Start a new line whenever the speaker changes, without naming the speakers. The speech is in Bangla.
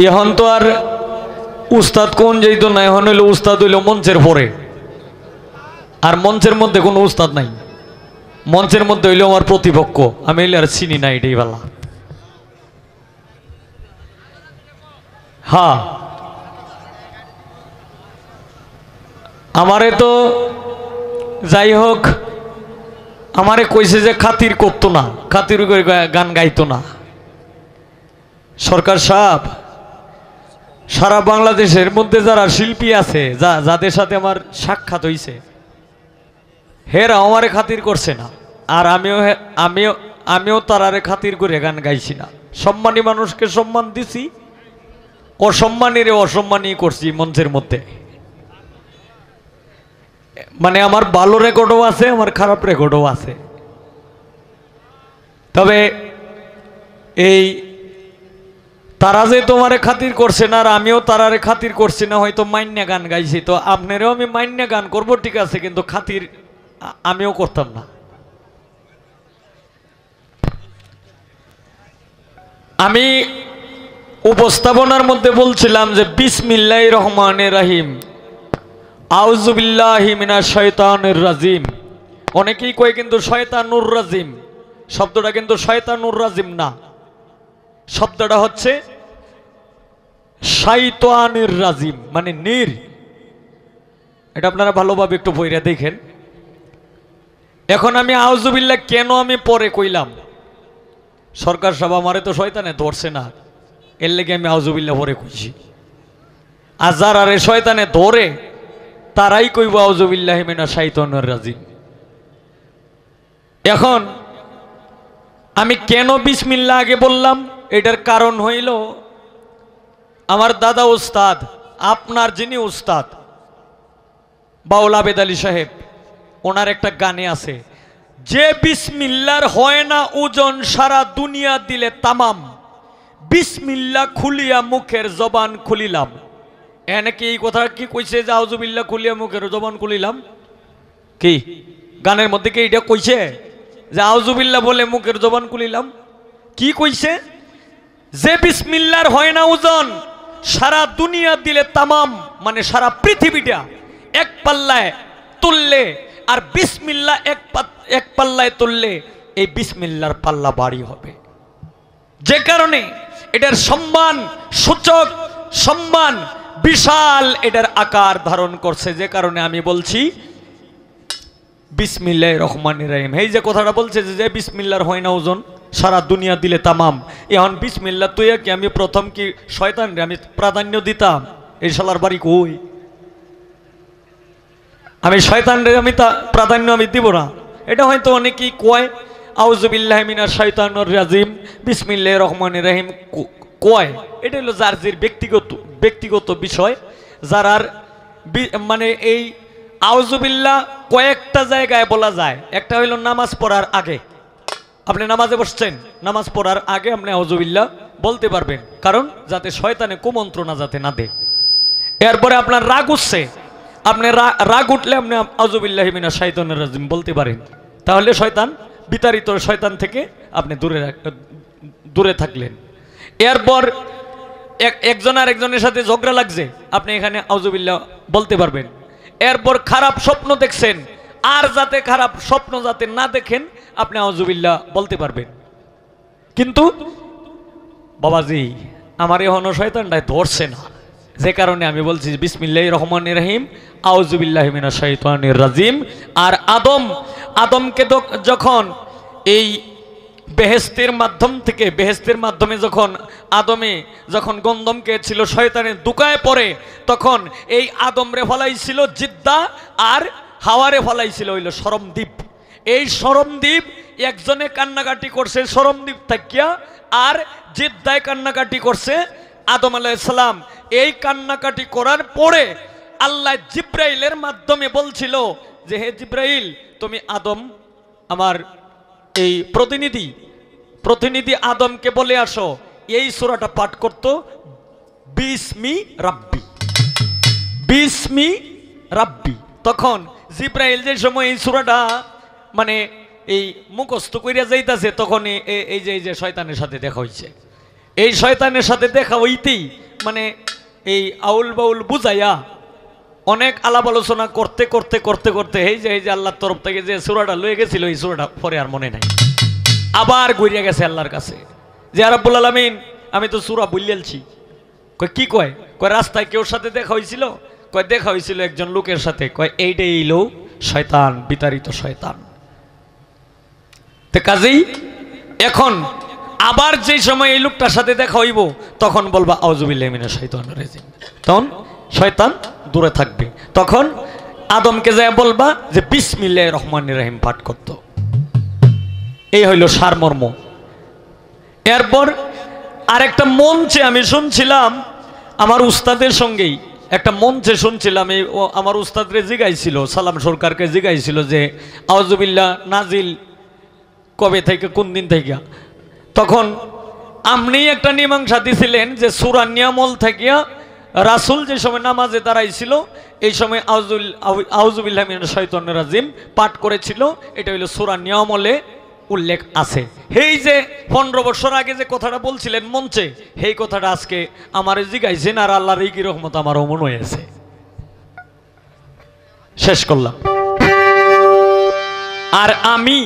এখন তো আর উস্তাদ কোন যেত না, এখন হইলো উস্তাদ হইল মঞ্চের পরে, আর মঞ্চের মধ্যে কোনো উস্তাদ নাই। মঞ্চের মধ্যে হইলো আমার প্রতিপক্ষ, আমি হইলে আর চিনি না, এটাই বেলা। হ্যাঁ, আমারে তো যাই হোক, আমারে কইছে যে খাতির করতো না, খাতির করে গান গাইতো না। সরকার সাহেব, সারা বাংলাদেশের মধ্যে যারা শিল্পী আছে, যাদের সাথে আমার সাক্ষাৎ হইছে, হেরা আমারে খাতির করছে না, আর আমিও তারারে খাতির করে গান গাইছি না। সম্মানী মানুষকে সম্মান দিছি, অসম্মানীরে অসম্মানী করছি মঞ্চের মধ্যে। মানে আমার ভালো রেকর্ডও আছে, আমার খারাপ রেকর্ডও আছে। তবে এই তারা যে তোমারে খাতির করছে না, আর আমিও তারারে খাতির করছি না, হয়তো মাইন্যা গান গাইছি, তো আপনারও আমি মাইন্যা গান করব, ঠিক আছে, কিন্তু খাতির আমিও করতাম না। আমি উপস্থাপনার মধ্যে বলছিলাম যে বিসমিল্লাহির রহমানির রহিম, আউযু বিল্লাহি মিনাশ শাইতানির রাজিম। অনেকেই কয় কিন্তু শয়তানুর রাজিম, শব্দটা কিন্তু শয়তানুর রাজিম না, শব্দটা হচ্ছে শাইতানির রাজিম, মানে নির। এটা আপনারা ভালোভাবে একটু পড়ে দেখেন। এখন আমি আউযু বিল্লাহ কেন আমি পরে কইলাম, সরকার সাহেব আমারে তো শয়তানে ধরছে না, এর লেগে আমি আউযু বিল্লাহ পরে কইছি। আর যারা রে শয়তানে ধরে তারাই কইব আউযু বিল্লাহি মিনাশ শাইতানির রাজিম। এখন আমি কেন বিসমিল্লাহ আগে বললাম, এটার কারণ হইল আমার দাদা উস্তাদ, আপনার যিনি উস্তাদ বাউল আবেদ আলী সাহেব, ওনার একটা গানে আছে, যে বিসমিল্লাহর হয় না ওজন সারা দুনিয়া দিলে তামাম, বিসমিল্লাহ খুলিয়া মুখের জবান খুলিলাম। এনেকে এই কথা কি কইছে যে আউযু বিল্লাহ খুলিয়া মুখের জবান খুলিলাম? কি গানের মধ্যে কি এটা কইছে যে আউযু বিল্লাহ বলে মুখের জবান খুলিলাম? কি কইছে? যে বিসমিল্লাহর হয় না ওজন সারা দুনিয়া দিলে তামাম, মানে সারা পৃথিবীটা এক পাল্লায় তুললে, আর বিসমিল্লাহ এক পাল্লায় তুললে এই বিসমিল্লাহর পাল্লা ভারী হবে। যে কারণে এটার সম্মান সূচক, সম্মান বিশাল এটার আকার ধারণ করছে। যে কারণে আমি বলছি বিসমিল্লাহির রহমানির রহিম। এই যে কথাটা বলছে যে বিসমিল্লাহর হয় না ওজন সারা দুনিয়া দিলে তামাম, এখন বিসমিল্লাহ তুই কি আমি প্রথম কি শয়তানরে আমি প্রাধান্য দিতাম? এই শালার বাড়ি কই? আমি শয়তানরে আমি প্রাধান্য আমি দিব না। এটা হয়তো অনেকেই কয় আউযু বিল্লাহি মিনাশ শাইতানির রাজিম বিসমিল্লাহির রহমানির রহিম কয়, এটা হলো যার যে ব্যক্তিগত বিষয়। যার মানে এই আউযু বিল্লাহ কয়েকটা জায়গায় বলা যায়। একটা হইল নামাজ পড়ার আগে, আপনি নামাজে বসছেন, নামাজ পড়ার আগে আপনি আউযু বিল্লাহ বলতে পারবেন, কারণ যাতে শয়তানে কুমন্ত্রণা যাতে না দেয়। এরপরে আপনার রাগ উঠছে, আপনি রাগ উঠলে আপনি আউযু বিল্লাহি মিনাশ শাইতানির রাজিম বলতে পারেন, তাহলে শয়তান বিতাড়িত, শয়তান থেকে আপনি দূরে থাকলেন। এরপর একজন আর একজনের সাথে ঝগড়া লাগছে, আপনি এখানে আউযু বিল্লাহ বলতে পারবেন। এরপর খারাপ স্বপ্ন দেখছেন, আর যাতে খারাপ স্বপ্ন যাতে না দেখেন আপনি আউযু বিল্লাহ বলতে পারবেন। কিন্তু বাবাজি আমার এখনো শয়তানটাই ধরছে না, যে কারণে আমি বলছি বিসমিল্লাহির রহমানির রহিম আউযু বিল্লাহি মিনাশ শাইতানির রাজিম। আর আদমকে যখন এই বেহেশতের মাধ্যমে যখন গন্ধমকে ছিল শয়তানের দুকায় পড়ে, তখন এই আদমরে ফলাইছিল জিদ্দা, আর হাওয়ারে ফলাইছিল হইল শরমদ্বীপ। এই শরমদ্বীপ একজনে কান্নাকাটি করছে শরমদ্বীপ থাকিয়া, আর জিদ্দায় কান্নাকাটি করছে আদম আলাইহিস সালাম। এই কান্নাকাটি করার পরে আল্লাহ জিব্রাইলের মাধ্যমে বলছিল যে হে জিব্রাইল, তুমি আদম আমার এই প্রতিনিধি আদমকে বলে আসো এই সূরাটা পাঠ করতো, বিসমি রাব্বি। তখন জিব্রাইল যে সময় এই সূরাটা মানে এই মুখস্থ কইরা যাইতাছে, তখন এই যে শয়তানের সাথে দেখা হইছে। এই শয়তানের সাথে দেখা হইতেই মানে এই আউল বাউল বুঝাইয়া অনেক আলাপ আলোচনা করতে করতে করতে করতে এই যে আল্লাহর তরফ থেকে যে সূরাটা লয়ে গেছিল এই সূরাটা পরে আর মনে নাই, আবার ঘুরিয়া গেছে আল্লাহর কাছে যে রাব্বুল আলামিন আমি তো সূরা ভুলিয়েছি। কয় কি কয়? কয় রাস্তায় কেউর সাথে দেখা হয়েছিল? কয় দেখা হয়েছিল একজন লোকের সাথে। কয় এইটাই এলো শয়তান, বিতাড়িত শয়তান। তো কাজেই এখন আবার যে সময় এই লোকটার সাথে দেখা হইব তখন বলবা আউযুবিল্লাহি মিনাশ শাইতানির রাজিম, তখন শয়তান দূরে থাকবে। তখন আদমকে যায় বলবা যে বিসমিল্লাহির রহমানির রহিম পাঠ করত। এই হইল সারমর্ম। এরপর আরেকটা মঞ্চে আমি শুনছিলাম আমার উস্তাদের সঙ্গেই একটা মঞ্চে শুনছিলাম, এই আমার উস্তাদরে জিগাইছিল, সালাম সরকারকে জিগাইছিল যে আউযুবিল্লাহ নাজিল কবে থেকে, কোন দিন থেকে? তখন আপনি একটা মীমাংসা দিছিলেন যে সূরা নিয়ামল থেকে রাসূল যে সময় নামাজে দাঁড়াইছিল এই সময় আউযুবিল্লাহি মিনাশ শাইতানির রাজিম পাঠ করেছিল। এটা হইল সূরা নিয়ামলে উল্লেখ আছে। এই যে 15 বছর আগে যে কথাটা বলছিলেন মঞ্চে, এই কথাটা আজকে আমার জিগাইছেন, আর আল্লাহর এই কি রহমত আমারও মনে হয়েছে। শেষ করলাম। আর আমি